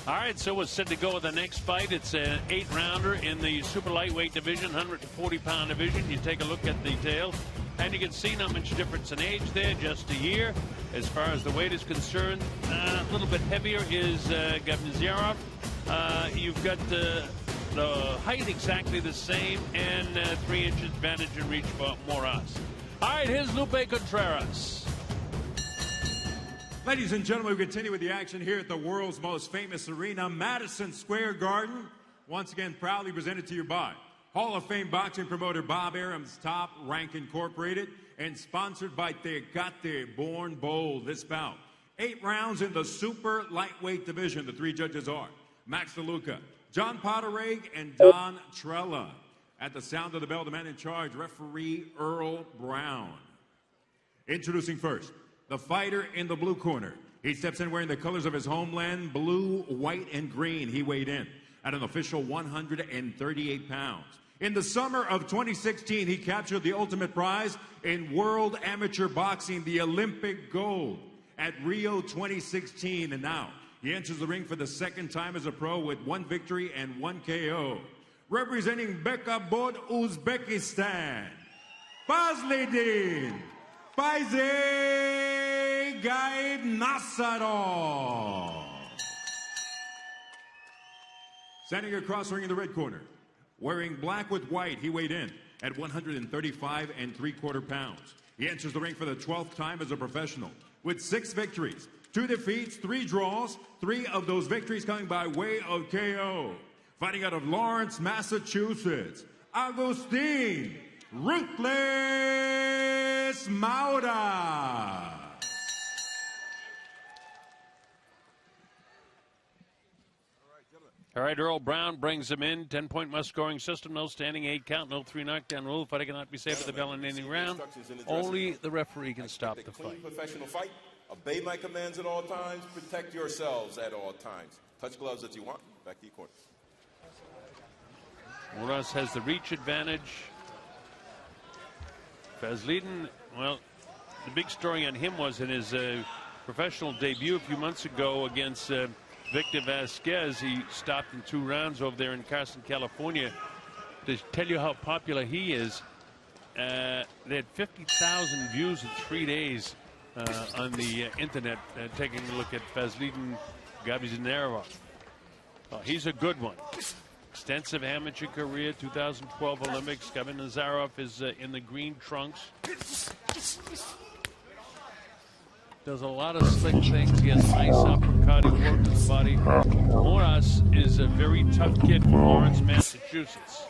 All right, so we're set to go with the next fight. It's an 8-rounder in the super lightweight division, 140-pound division. You take a look at the details, and you can see not much difference in age there, just a year. As far as the weight is concerned, a little bit heavier is Gabnazarov. You've got the height exactly the same, and 3 inches advantage in reach for Moras. All right, here's Lupe Contreras. Ladies and gentlemen, we continue with the action here at the world's most famous arena, Madison Square Garden. Once again, proudly presented to you by Hall of Fame boxing promoter Bob Arum's Top Rank Incorporated, and sponsored by Tecate, Born Bold. This bout, 8 rounds in the super lightweight division. The 3 judges are Max DeLuca, John Potterig, and Don Trella. At the sound of the bell, the man in charge, referee Earl Brown. Introducing first, the fighter in the blue corner. He steps in wearing the colors of his homeland, blue, white, and green. He weighed in at an official 138 pounds. In the summer of 2016, he captured the ultimate prize in world amateur boxing, the Olympic gold, at Rio 2016. And now he enters the ring for the 2nd time as a pro with 1 victory and 1 KO. Representing Bekabod, Uzbekistan, Fazliddin, Faize Gaib Nasarov. Standing across the ring in the red corner, wearing black with white, he weighed in at 135 3/4 pounds. He enters the ring for the 12th time as a professional with 6 victories, 2 defeats, 3 draws, 3 of those victories coming by way of KO. Fighting out of Lawrence, Massachusetts, Agustin Ruthless Maura. All right, Earl Brown brings him in. 10-point must-scoring system. No standing 8 count. No 3 knockdown rule. Fighter cannot be saved at the bell in any round. Only the referee can stop the fight. Professional fight. Obey my commands at all times. Protect yourselves at all times. Touch gloves if you want. Back to your corner. Moras has the reach advantage. Fazliddin, well, the big story on him was in his professional debut a few months ago against Victor Vasquez. He stopped in 2 rounds over there in Carson, California. To tell you how popular he is, they had 50,000 views in 3 days on the internet, taking a look at Fazliddin Gabnazarov. He's a good one. Extensive amateur career, 2012 Olympics. Gabnazarov is in the green trunks. Does a lot of slick things. He has nice uppercut. He works his body. Moras is a very tough kid from Lawrence, Massachusetts.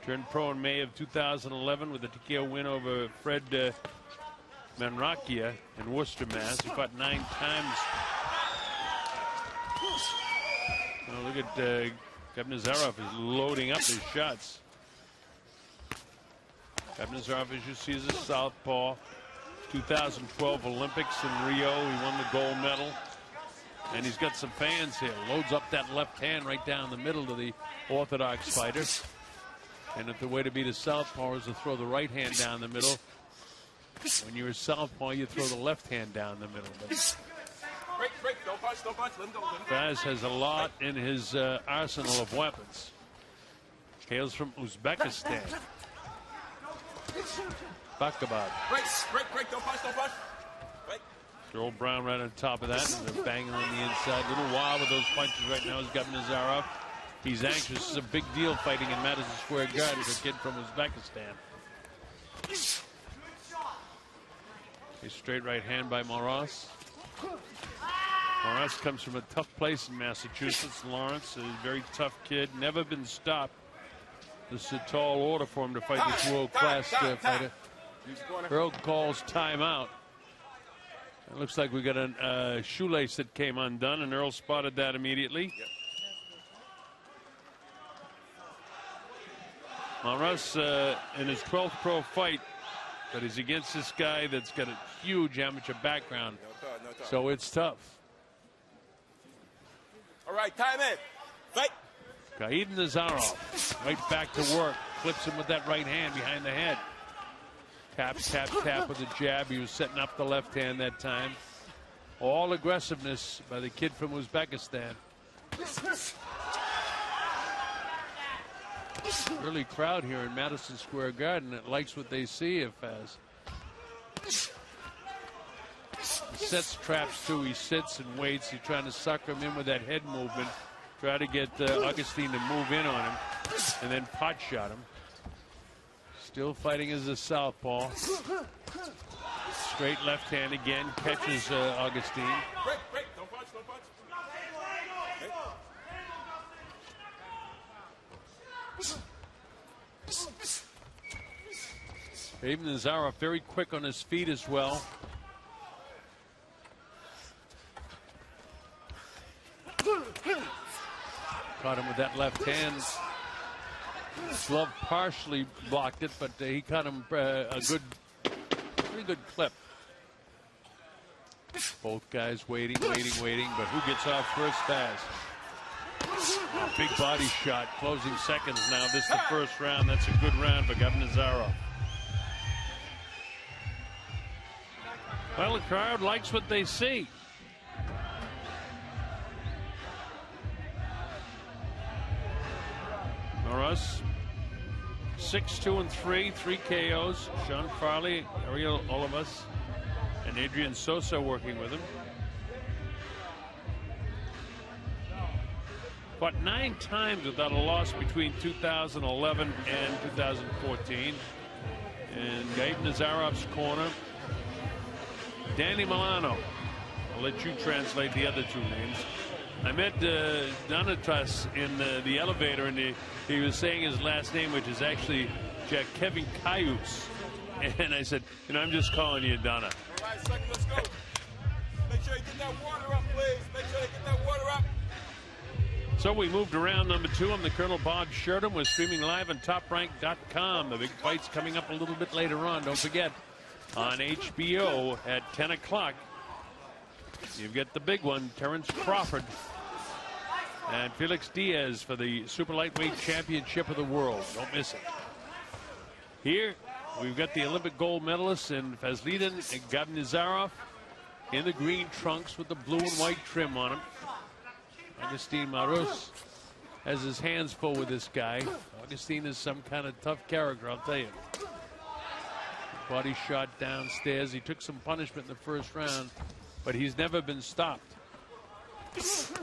Turned pro in May of 2011 with a TKO win over Fred Manrakia in Worcester, Mass. He fought 9 times. Look at Gabnazarov is loading up his shots. Gabnazarov, as you see, is a southpaw. 2012 Olympics in Rio, he won the gold medal. And he's got some fans here. Loads up that left hand right down the middle to the orthodox fighter. And if the way to beat a southpaw is to throw the right hand down the middle, when you're a southpaw, you throw the left hand down the middle. But Break, don't punch, don't punch, let him go. Faz has a lot in his arsenal of weapons. Hails from Uzbekistan. Bakabad. Break, don't punch. Break. Earl Brown right on top of that, and they're banging on the inside. A little wild with those punches right now is Gabnazarov. He's anxious. This is a big deal fighting in Madison Square Garden for a kid from Uzbekistan. A straight right hand by Moras. Moras comes from a tough place in Massachusetts. Lawrence, a very tough kid, never been stopped. This is a tall order for him to fight this world-class fighter. Earl calls timeout. It looks like we got a shoelace that came undone, and Earl spotted that immediately. Yep. Moras in his 12th pro fight, but he's against this guy that's got a huge amateur background. No time. So it's tough. All right, time in. Fight. Gabnazarov right back to work. Clips him with that right hand behind the head. Tap with the jab. He was setting up the left hand that time. All aggressiveness by the kid from Uzbekistan. Early crowd here in Madison Square Garden that likes what they see of Faz. He sets traps too. He sits and waits. He's trying to sucker him in with that head movement. Try to get Augustine to move in on him and then pot shot him. Still fighting as a southpaw. Straight left hand again. Catches Augustine. Break. Don't punch. Even Nazarov very quick on his feet as well. Caught him with that left hand. Glove partially blocked it, but he caught him a pretty good clip. Both guys waiting, but who gets off first? Faz. Big body shot, closing seconds now. This is the first round. That's a good round for Governor Nazarov. Well, the crowd likes what they see. Maros, 6-2-3, 3 KOs. Sean Farley, Ariel Olivas, and Adrian Sosa working with him. But 9 times without a loss between 2011 and 2014. And Gabe Nazarov's corner, Danny Milano. I'll let you translate the other 2 names. I met Donatas in the elevator, and he was saying his last name, which is actually Kevin Cayuse. And I said, I'm just calling you Donna. All right, second, let's go. Make sure you get that water up, please. Make sure you get that water up. So we moved around number 2. I'm the Colonel Bob Sheridan. We're streaming live on TopRank.com. The big fight's coming up a little bit later on. Don't forget, on HBO at 10 o'clock, you've got the big one, Terrence Crawford and Felix Diaz for the Super Lightweight Championship of the World. Don't miss it. Here, we've got the Olympic gold medalists in Fazliddin and Gabe Nazarov in the green trunks with the blue and white trim on them. Augustine Maros has his hands full with this guy. Augustine is some kind of tough character, I'll tell you. Body shot downstairs. He took some punishment in the first round, but he's never been stopped. He clipped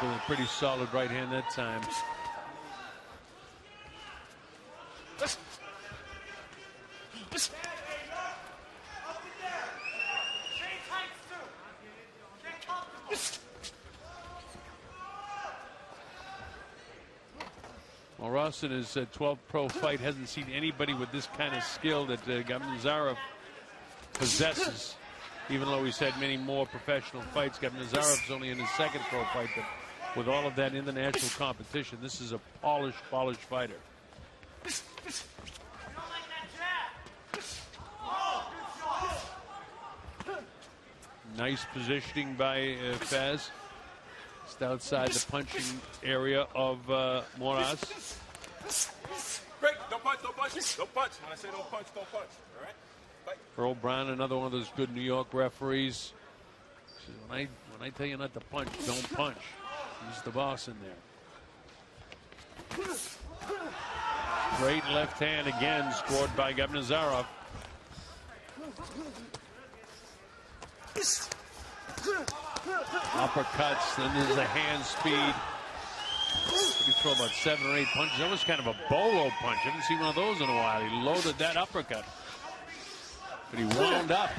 with a pretty solid right hand that time. Well, Ross in his 12th pro fight hasn't seen anybody with this kind of skill that Gabe Nazarov possesses. Even though he's had many more professional fights, Gabe Nazarov's only in his 2nd pro fight, but with all of that international competition, this is a polished fighter. Nice positioning by Faz. Just outside the punching area of Moraz. Break. Don't punch. Don't punch. Don't punch. When I say don't punch, don't punch. All right? Fight. Earl Brown, another one of those good New York referees. Says, when I tell you not to punch, don't punch. He's the boss in there. Great left hand again, scored by Gabe Nazarov. Uppercuts, then there's a hand speed. You throw about 7 or 8 punches. That was kind of a bolo punch. I haven't seen one of those in a while. He loaded that uppercut, but he wound up.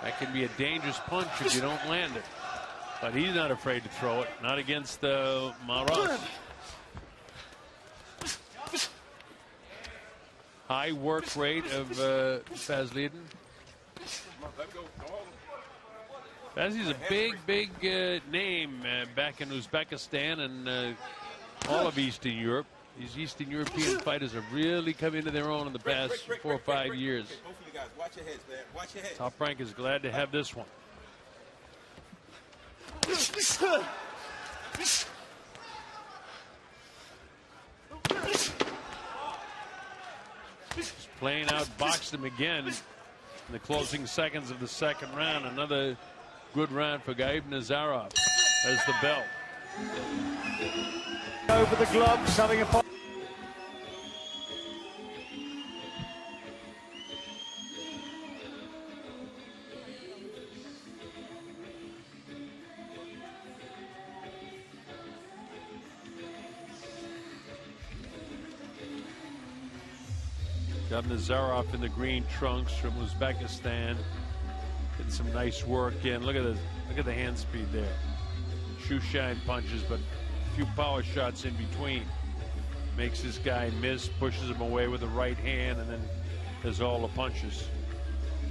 That can be a dangerous punch if you don't land it. But he's not afraid to throw it. Not against Maros. High work rate of Fazliddin. Fazli's a big name back in Uzbekistan and all of Eastern Europe. These Eastern European fighters have really come into their own in the past 4 or 5 years. Both of you guys, watch your heads, man. Watch your heads. Top Rank is glad to have this one. Just playing out, boxed him again. In the closing seconds of the second round, another good round for Gabe Nazarov as the bell. Over the gloves, having a fight. Got Nazarov in the green trunks from Uzbekistan. Getting some nice work in. Look at the hand speed there. Shoe shine punches, but a few power shots in between. Makes this guy miss, pushes him away with the right hand, and then does all the punches.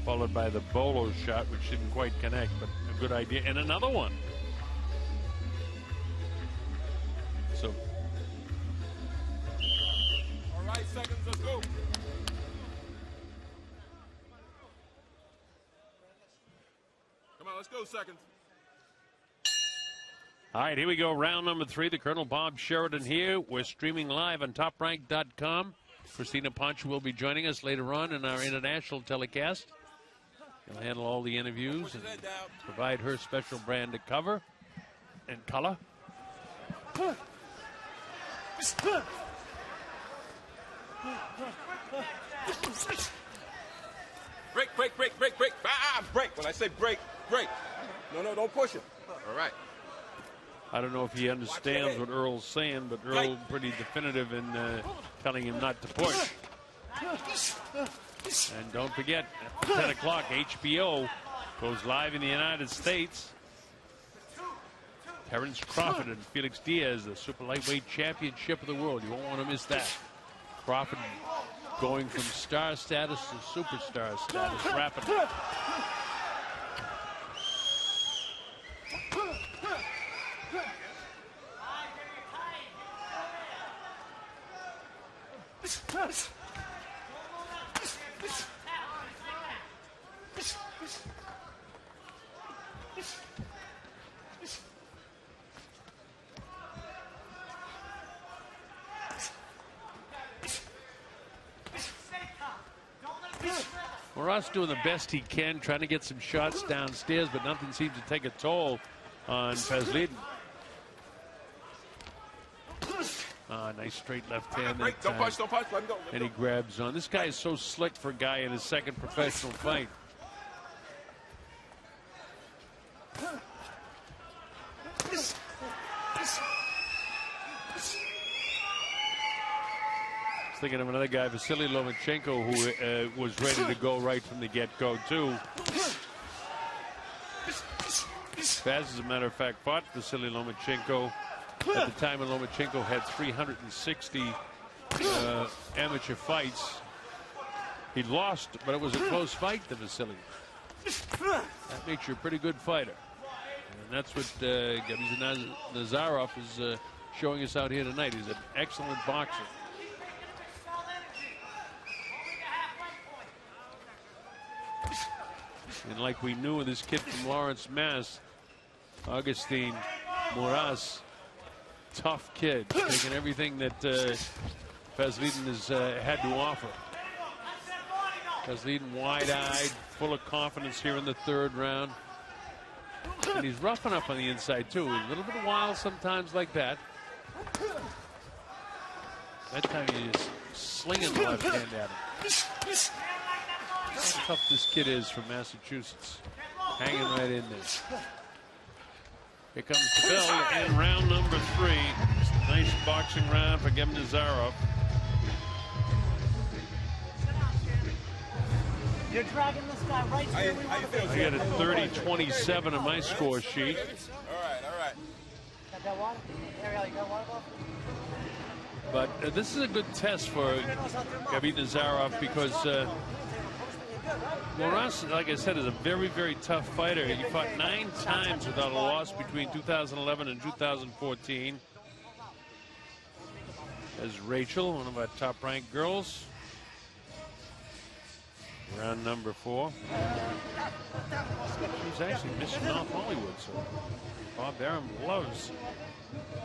Followed by the bolo shot, which didn't quite connect, but a good idea. And another one. So. All right, seconds, let's go. Come on, let's go, seconds. All right, here we go. Round number 3. The Colonel Bob Sheridan here. We're streaming live on TopRank.com. Christina Ponch will be joining us later on in our international telecast. She'll handle all the interviews and provide her special brand of cover and color. Break, break, break, break, break. Ah, break. When I say break, break. No, don't push it. All right. I don't know if he understands what Earl's saying, but Earl pretty definitive in telling him not to push. And don't forget, at 10 o'clock, HBO goes live in the United States. Terrence Crawford and Felix Diaz, the super lightweight championship of the world. You won't want to miss that. Crawford going from star status to superstar status rapidly. Moras doing the best he can, trying to get some shots downstairs, but nothing seems to take a toll on Fazliddin. Nice straight left hand that time. Don't punch, let him go. And he grabs on. This guy is so slick for a guy in his second professional fight. Thinking of another guy, Vasily Lomachenko, who was ready to go right from the get-go, too. Faz, as a matter of fact, fought Vasily Lomachenko at the time when Lomachenko had 360 amateur fights. He lost, but it was a close fight to Vasily. That makes you a pretty good fighter. And that's what Gabi Nazarov is showing us out here tonight. He's an excellent boxer. And like we knew with this kid from Lawrence, Mass, Augustine Moras, tough kid, taking everything that Fazliddin has had to offer. Fazliddin wide-eyed, full of confidence here in the third round. And he's roughing up on the inside, too. A little bit wild sometimes like that. That time he's slinging the left hand at him. How tough this kid is from Massachusetts. Hanging right in there. Here comes the bell and round number 3. Nice boxing round for Gabi Nazarov. You're dragging this guy right to where we want to be. I got a 30-27 on my score sheet. All right. Got water? Ariel, you got water bottle? But this is a good test for Gabi Nazarov because Moras, like I said, is a very, very tough fighter. He fought 9 times without a loss between 2011 and 2014. As Rachel, one of our top-ranked girls. Round number 4. She's actually Miss North Hollywood, so Bob Arum loves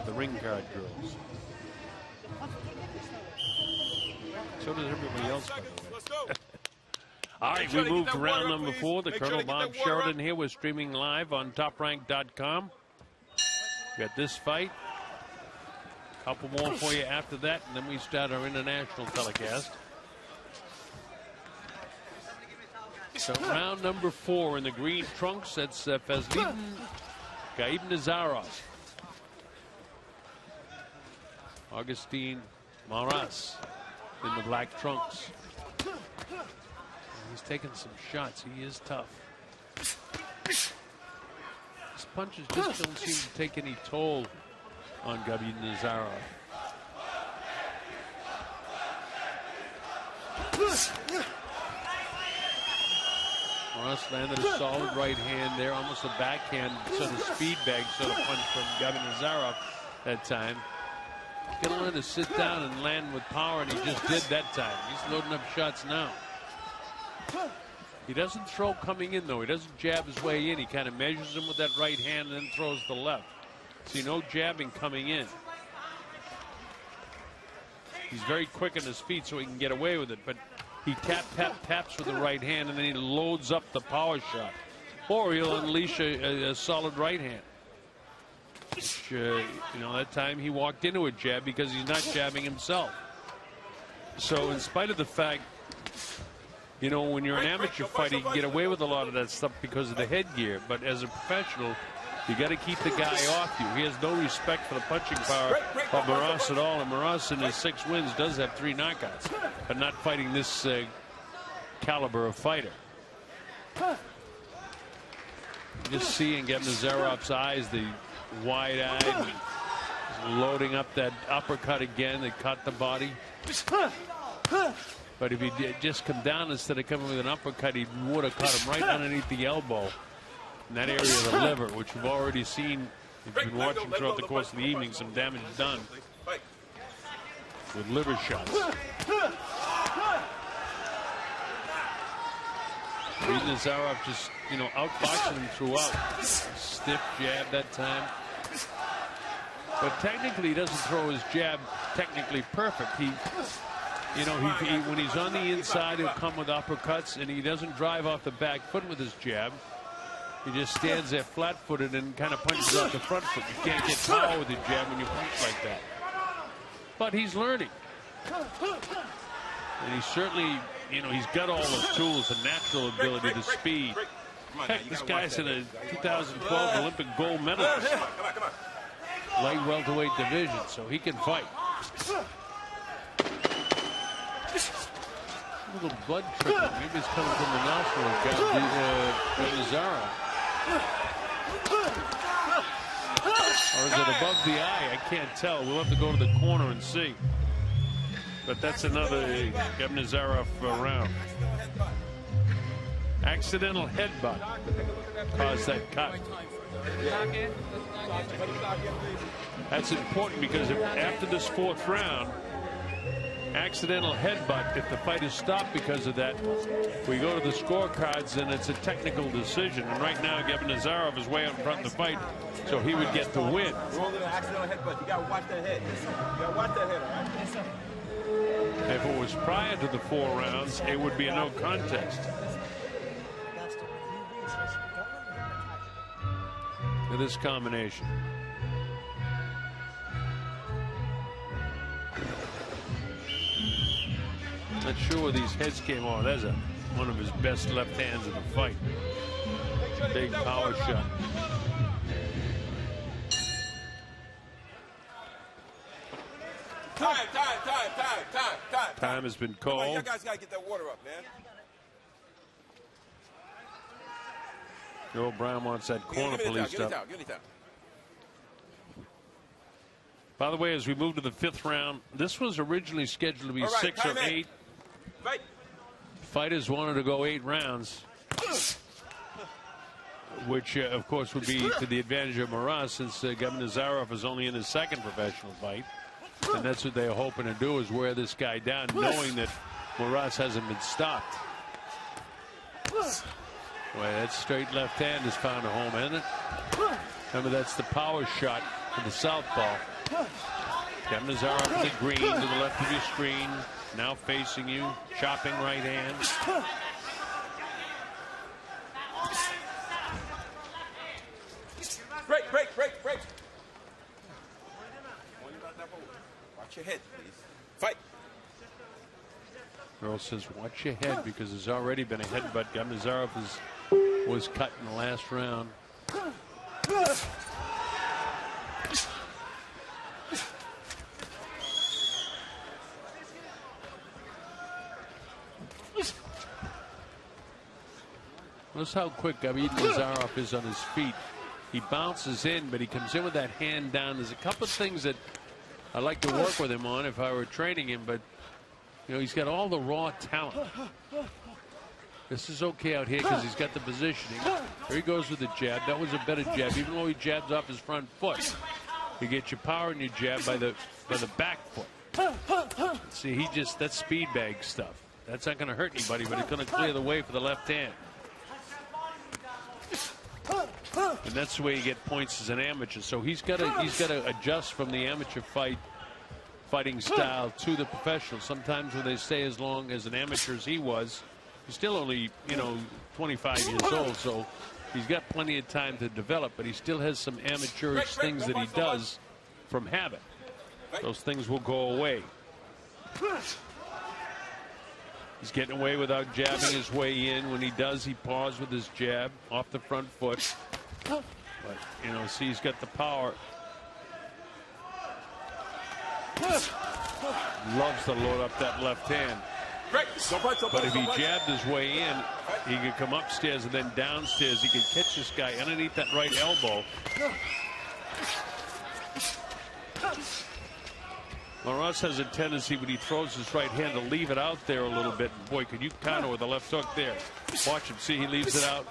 the ring card girls. So does everybody else, by the way. All right, we move to round number 4. The Colonel Bob Sheridan here. We're streaming live on toprank.com. Got this fight. Couple more for you after that, and then we start our international telecast. So round number 4 in the green trunks. That's Fazliddin, Gaib Nazarov, Augustin Maras in the black trunks. He's taking some shots. He is tough. His punches just don't seem to take any toll on Gaib Nazarov. Maras landed a solid right hand there, almost a backhand, sort of speed bag sort of punch from Gaib Nazarov that time. He's going to learn to sit down and land with power, and he just did that time. He's loading up shots now. He doesn't throw coming in, though. He doesn't jab his way in. He kind of measures him with that right hand and then throws the left. See, no jabbing coming in. He's very quick on his feet, so he can get away with it, but he taps with the right hand, and then he loads up the power shot. Or he'll unleash a solid right hand. Which, you know, that time he walked into a jab because he's not jabbing himself. So in spite of the fact, you know, when you're an amateur fighter, you can get away with a lot of that stuff because of the headgear. But as a professional, you got to keep the guy off you. He has no respect for the punching power of Maras at all. And Maras, in his 6 wins, does have 3 knockouts, but not fighting this caliber of fighter. You just see in Gaib Nazarov's eyes, the wide-eyed, loading up that uppercut again that caught the body. But if he did just come down instead of coming with an uppercut, he would have caught him right underneath the elbow in that area of the liver, which we've already seen. If you've been watching throughout the course of the evening, some damage done with liver shots. Nazarov just, you know, outboxing him throughout. Stiff jab that time. But technically, he doesn't throw his jab technically perfect. He, you know, when he's on the inside, he'll come with uppercuts, and he doesn't drive off the back foot with his jab. He just stands there flat-footed and kind of punches out the front foot. You can't get power with the jab when you punch like that. But he's learning. And he's certainly, you know, he's got all the tools, the natural ability, the speed. Heck, this guy's in a 2012 Olympic gold medalist. Light welterweight division, so he can fight. A little blood trickle. Maybe it's coming from the nostril of Gaib Nazarov. Or is it above the eye? I can't tell. We'll have to go to the corner and see. But that's another Gaib Nazarov round. Accidental headbutt caused that cut. That's important because after this 4th round, accidental headbutt, if the fight is stopped because of that, we go to the scorecards and it's a technical decision. And right now, Gaib Nazarov is way out in front of the fight, so he would get the win. Accidental headbutt. You got to watch that head. You got to watch that head, all right? If it was prior to the 4 rounds, it would be a no contest. To this combination. Not sure where these heads came off. That's one of his best left hands in the fight. Big power shot. Time has been called. You guys got to get that water up, man. Joe Brown wants that corner policed up. By the way, as we move to the 5th round, this was originally scheduled to be 6 or 8. Fight. Fighters wanted to go 8 rounds, which, of course, would be to the advantage of Maras, since Gaib Nazarov is only in his 2nd professional fight. And that's what they're hoping to do, is wear this guy down, knowing that Maras hasn't been stopped. Boy, that straight left hand has found a home, hasn't it? Remember, that's the power shot for the southpaw. Gaib Nazarov is the green to the left of your screen, now facing you, chopping right hand. Watch your head, please. Fight. Earl says, watch your head, because there's already been a headbutt. Gamzarov was cut in the last round. Notice how quick Gamzarov is on his feet. He bounces in, but he comes in with that hand down. There's a couple of things that I'd like to work with him on if I were training him, but you know, he's got all the raw talent. This is okay out here because he's got the positioning. Here he goes with the jab. That was a better jab, even though he jabs off his front foot. You get your power in your jab by the back foot. See, that's speed bag stuff. That's not going to hurt anybody, but it's going to clear the way for the left hand. And that's the way you get points as an amateur. So he's got to adjust from the amateur fighting style to the professional. Sometimes when they stay as long as an amateur as he was, he's still only 25 years old. So he's got plenty of time to develop, but he still has some amateurish things that he does from habit. Those things will go away. He's getting away without jabbing his way in. When he does, he paws with his jab off the front foot. But, see, he's got the power. Loves to load up that left hand. But if he jabbed his way in, he could come upstairs and then downstairs. He could catch this guy underneath that right elbow. Maras has a tendency when he throws his right hand to leave it out there a little bit. Boy, can you counter with a left hook there. Watch him. See, he leaves it out.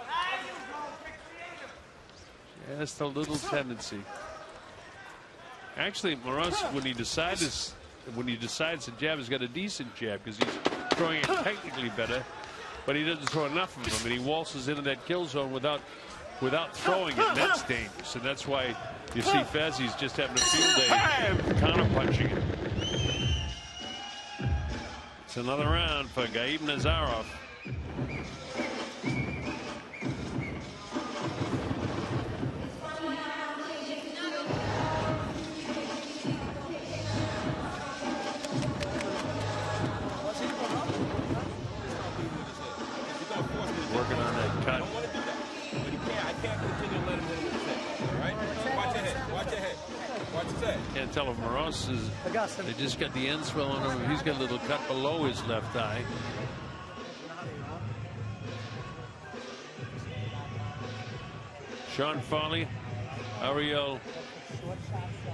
Just a little tendency. Actually, Maras, when he decides to jab, he's got a decent jab because he's throwing it technically better, but he doesn't throw enough of them, and he waltzes into that kill zone without throwing it, and that's dangerous. And that's why you see Fazzy's just having a field day counter-punching it. It's another round for Gamzarov. Working on that cut. I can't continue to let him hit him with his head. All right? Watch your head. Watch your head. Watch his head. Can't tell if Maras is. They just got the end swell on him. He's got a little cut below his left eye. Sean Farley, Ariel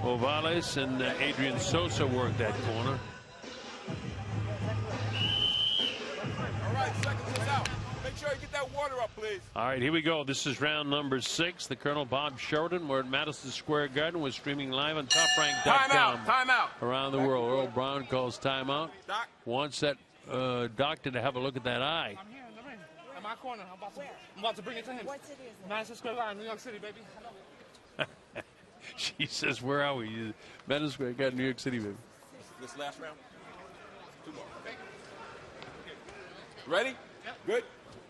Ovales, and Adrian Sosa work that corner. All right, seconds is out. Make sure you get that water up, please. All right, here we go. This is round number 6. The Colonel Bob Sheridan. We're at Madison Square Garden. We're streaming live on TopRank.com. Timeout. Around the world. Earl Brown calls timeout. Doc. Wants that doctor to have a look at that eye. I'm here in the ring. In my corner. I'm about to bring it to him. What city is it? Madison Square Garden, New York City, baby. She says, where are we? Madison Square Garden, New York City, baby. This last round. 2 more. Ready? Yep.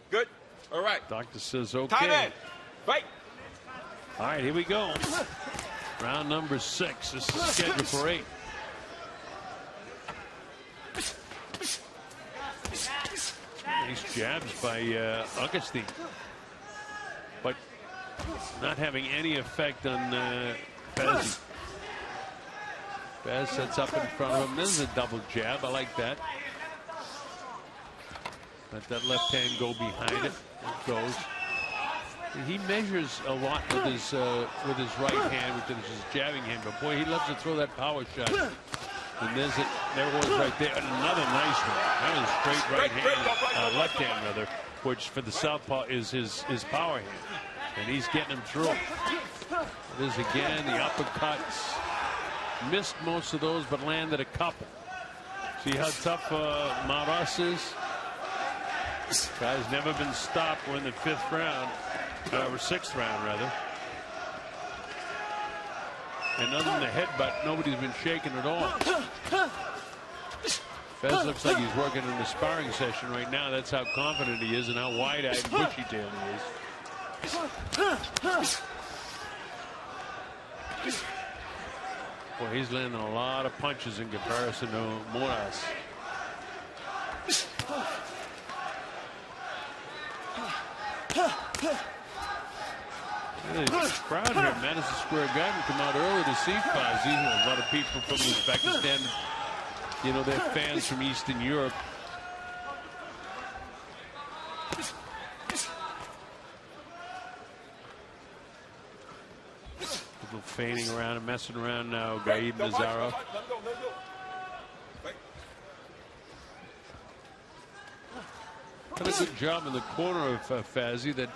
Good. All right. Doctor says, okay. Time in. Fight. All right, here we go. Round number 6. This is scheduled for 8. Nice jabs by Augustine. But not having any effect on Faz. Faz sets up in front of him. This is a double jab. I like that. Let that left hand go behind it. It goes. He measures a lot with his right hand, which is his jabbing hand. But boy, he loves to throw that power shot. And there's it. There it was right there. Another nice one. That was straight right hand, left hand rather, which for the southpaw is his power hand. And he's getting him through. It is again the uppercuts. Missed most of those, but landed a couple. See how tough Maras is? Guy's never been stopped. We're in the 5th round, or 6th round rather. And other than the headbutt, nobody's been shaken at all. Fez looks like he's working in a sparring session right now. That's how confident he is and how wide-eyed and bushy-tailed he is. Boy, he's landing a lot of punches in comparison to Moras. The crowd here at Madison Square Garden come out early to see Fazzy. A lot of people from Uzbekistan, you know, they're fans from Eastern Europe. People feigning around and messing around now. Gaib Nazarov. Done a good job in the corner of Fazzy. That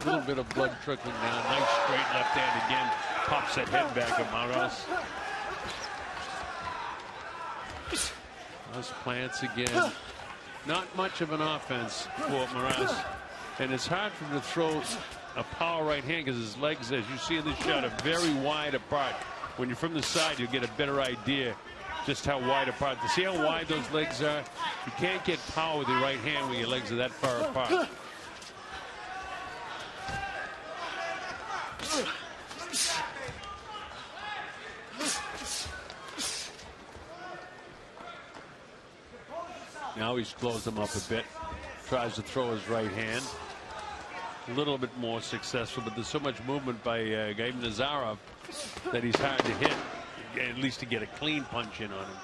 little bit of blood trickling down. Nice straight left hand again. Pops that head back of Moras. Those plants again. Not much of an offense for Moras. And it's hard for him to throw a power right hand because his legs, as you see in this shot, are very wide apart. When you're from the side, you'll get a better idea just how wide apart. To see how wide those legs are, you can't get power with your right hand when your legs are that far apart. Now he's closed him up a bit. Tries to throw his right hand. A little bit more successful, but there's so much movement by Gaib Nazarov that he's hard to hit, at least to get a clean punch in on him.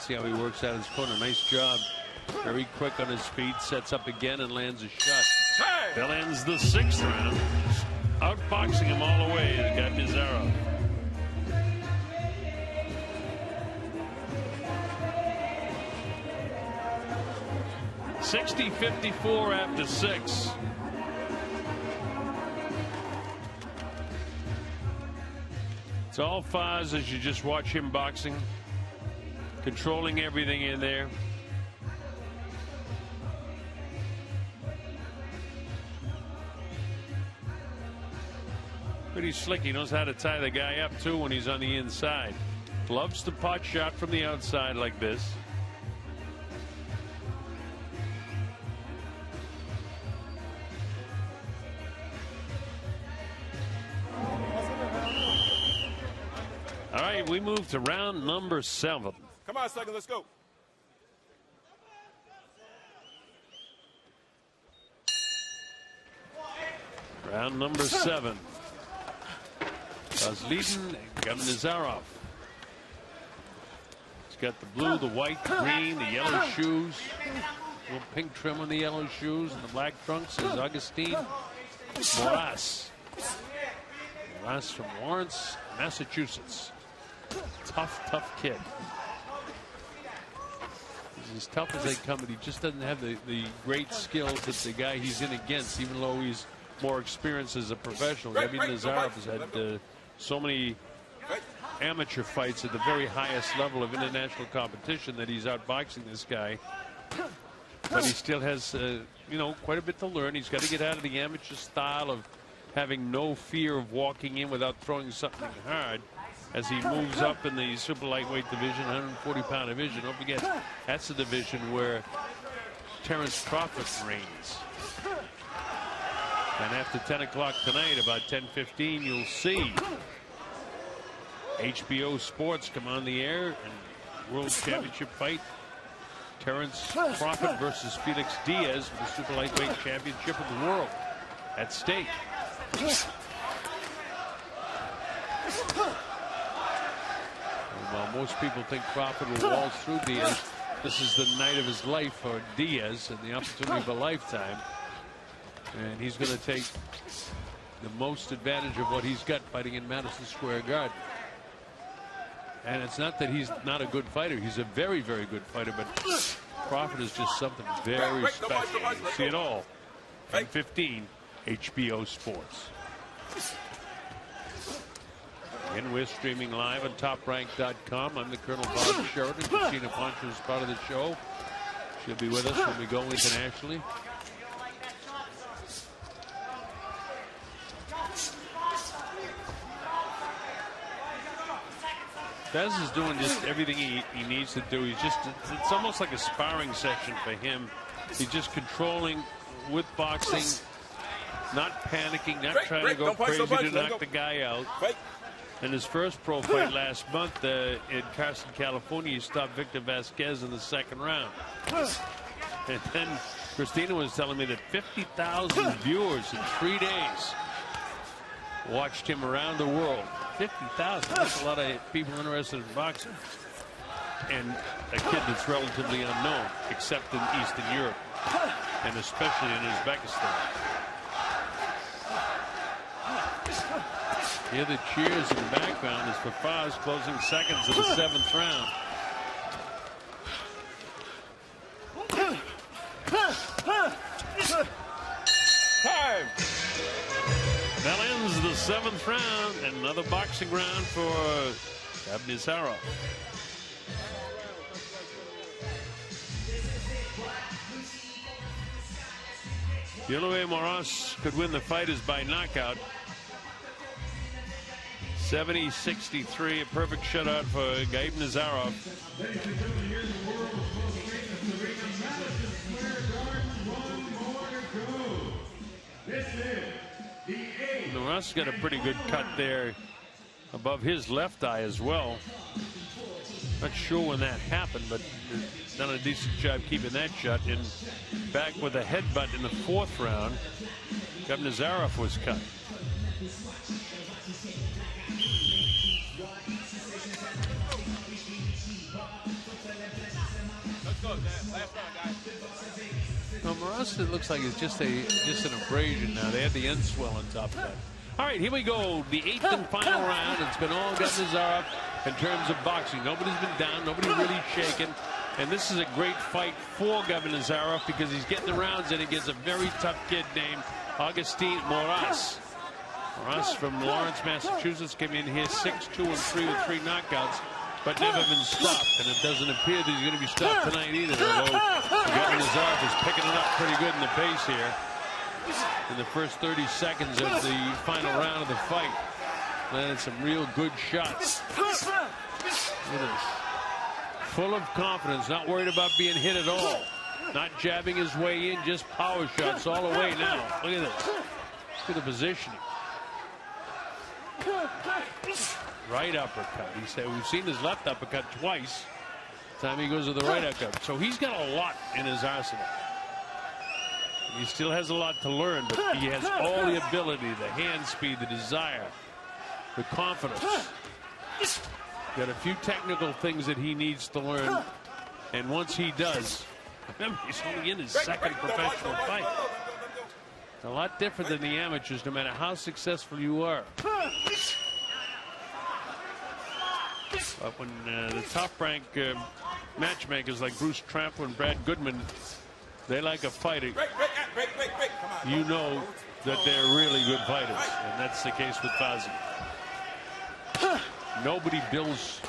See how he works out his corner. Nice job. Very quick on his feet. Sets up again and lands a shot. Bill ends the 6th round. Outboxing him all the way. Gaib Nazarov. $60-54 after 6. It's all Faz as you just watch him boxing, controlling everything in there. Pretty slick. He knows how to tie the guy up too when he's on the inside. Loves the pot shot from the outside like this. All right, we move to round number 7. Come on, second, let's go. Round number 7. Fazliddin and Gaib Nazarov. He's got the blue, the white, the green, the yellow shoes. A little pink trim on the yellow shoes and the black trunks is Augustine Moras. Moras from Lawrence, Massachusetts. Tough kid. He's as tough as they come, but he just doesn't have the great skills that the guy he's in against, even though he's more experienced as a professional. Gaib Nazarov has had so many amateur fights at the very highest level of international competition that he's outboxing this guy. But he still has, you know, quite a bit to learn. He's got to get out of the amateur style of having no fear of walking in without throwing something hard. As he moves up in the super lightweight division, 140-pound division. Don't forget, that's the division where Terrence Crawford reigns. And after 10 o'clock tonight, about 10:15, you'll see HBO Sports come on the air and World Championship fight. Terrence Crawford versus Felix Diaz for the super lightweight championship of the world at stake. While most people think Crawford will waltz through Diaz, this is the night of his life for Diaz and the opportunity of a lifetime. And he's going to take the most advantage of what he's got fighting in Madison Square Garden. And it's not that he's not a good fighter. He's a very, very good fighter. But Crawford is just something very special. You see it all. 10:15, HBO Sports. And we're streaming live on TopRank.com. I'm the Colonel Bob Sheridan. Christina Poncho is part of the show. She'll be with us when we go internationally. Fez is doing just everything he needs to do. He's just, it's almost like a sparring section for him. He's just controlling with boxing, not panicking, not trying to go crazy to knock the guy out. In his first pro fight last month in Carson, California, he stopped Victor Vasquez in the second round. And then Christina was telling me that 50,000 viewers in 3 days watched him around the world. 50,000. That's a lot of people interested in boxing. And a kid that's relatively unknown, except in Eastern Europe, and especially in Uzbekistan. Here the cheers in the background is for Faz closing seconds of the 7th round. Time. That ends the 7th round, and another boxing round for Abnizarov. The only way Moras could win the fight is by knockout. 70-63, a perfect shutout for Gaib Nazarov. Moras got a pretty good cut there above his left eye as well. Not sure when that happened, but done a decent job keeping that shut. And back with a headbutt in the 4th round, Gaib Nazarov was cut. Well, Moras, it looks like it's just an abrasion now. They had the end swell on top of that. All right, here we go. The 8th and final round. It's been all Gaib Nazarov in terms of boxing. Nobody's been down. Nobody really shaken. And this is a great fight for Gaib Nazarov because he's getting the rounds in against a very tough kid named Augustin Moras. Moras from Lawrence, Massachusetts, came in here 6-2-3 with 3 knockouts, but never been stopped. And it doesn't appear that he's going to be stopped tonight either, although Gaib Nazarov is picking it up pretty good in the pace here in the first 30 seconds of the final round of the fight. Landed some real good shots. Look at this. Full of confidence, not worried about being hit at all. Not jabbing his way in, just power shots all the way now. Look at this. Look at the positioning. Right uppercut. He said we've seen his left uppercut twice. Time he goes with the right uppercut. So he's got a lot in his arsenal. He still has a lot to learn, but he has all the ability, the hand speed, the desire, the confidence. Got a few technical things that he needs to learn, and once he does, remember, he's only in his 2nd professional fight. It's a lot different than the amateurs, no matter how successful you are. But when the top-rank matchmakers like Bruce Tramper and Brad Goodman, they like a fighter, you know that they're really good fighters, and that's the case with Fazli. Nobody builds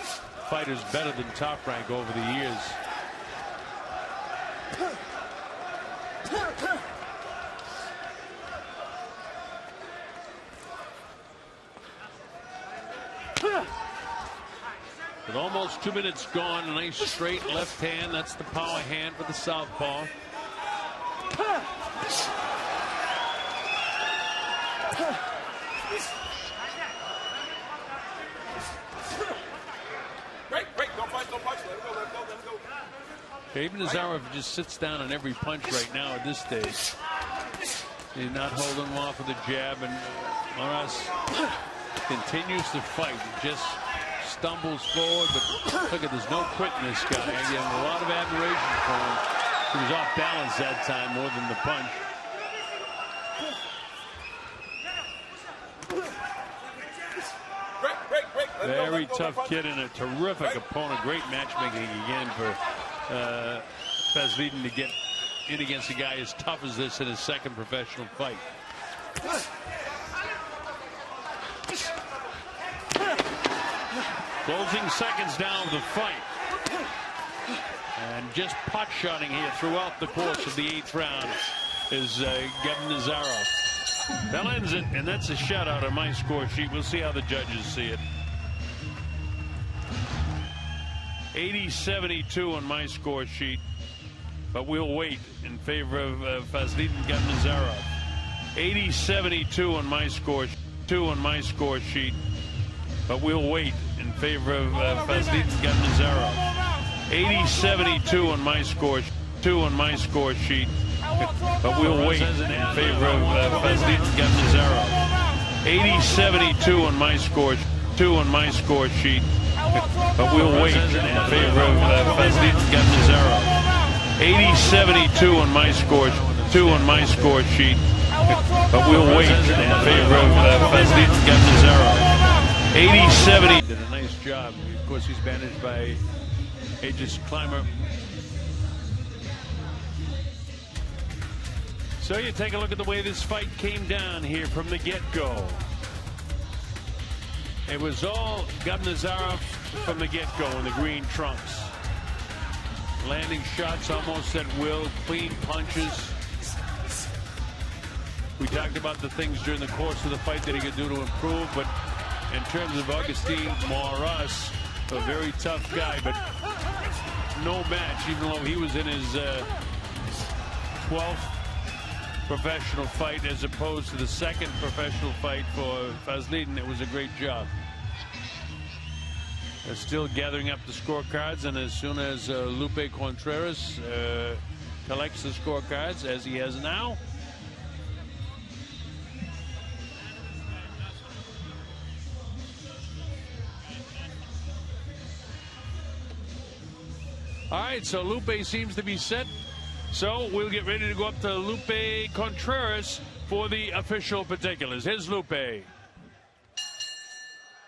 fighters better than Top Rank over the years. With almost 2 minutes gone, a nice straight left hand. That's the power hand for the southpaw. Gaib Nazarov just sits down on every punch right now at this stage. He's not holding him off with a jab, and Moras continues to fight. He just stumbles forward, but look at, there's no quitting this guy. Again, a lot of admiration for him. He was off balance that time more than the punch. Very tough kid and a terrific opponent. Great matchmaking again for Fazliddin to get in against a guy as tough as this in his 2nd professional fight. Closing seconds down the fight. And just pot-shotting here throughout the course of the 8th round is Gaib Nazarov. That ends it, and that's a shutout on my score sheet. We'll see how the judges see it. 80-72 on my score sheet, but we'll wait in favor of Fazliddin Gaib Nazarov. 80-72 on my score sheet. but we'll wait in favor of Fazliddin Gabnazarov. 80-72 on my score. 2 on my score sheet, but we'll wait in favor of Fazliddin Gabnazarov. 80-72 on my score. 2 on my score sheet, but we'll wait in favor of Fazliddin Gabnazarov. 80-72 on my score. 2 on my score sheet, but we'll wait in favor of Fazliddin Gabnazarov. 80-70 did a nice job. Of course, he's managed by Aegis Climber. So you take a look at the way this fight came down here from the get-go. It was all Gabnazarov from the get-go in the green trunks. Landing shots almost at will, clean punches. We talked about the things during the course of the fight that he could do to improve, but in terms of Augustin Moras, a very tough guy, but no match, even though he was in his 12th professional fight as opposed to the second professional fight for Fazliddin. It was a great job. They're still gathering up the scorecards, and as soon as Lupe Contreras collects the scorecards, as he has now, all right, so Lupe seems to be set. So we'll get ready to go up to Lupe Contreras for the official particulars. Here's Lupe.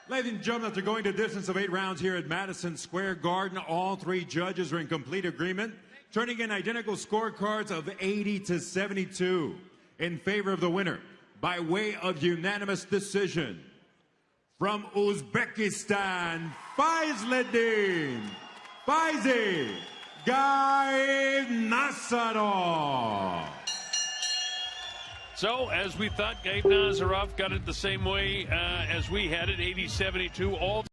Ladies and gentlemen, after going to a distance of 8 rounds here at Madison Square Garden, all 3 judges are in complete agreement, turning in identical scorecards of 80-72 in favor of the winner by way of unanimous decision. From Uzbekistan, Fazliddin Gabnazarov. So, as we thought, Gabnazarov got it the same way as we had it, 80-72. All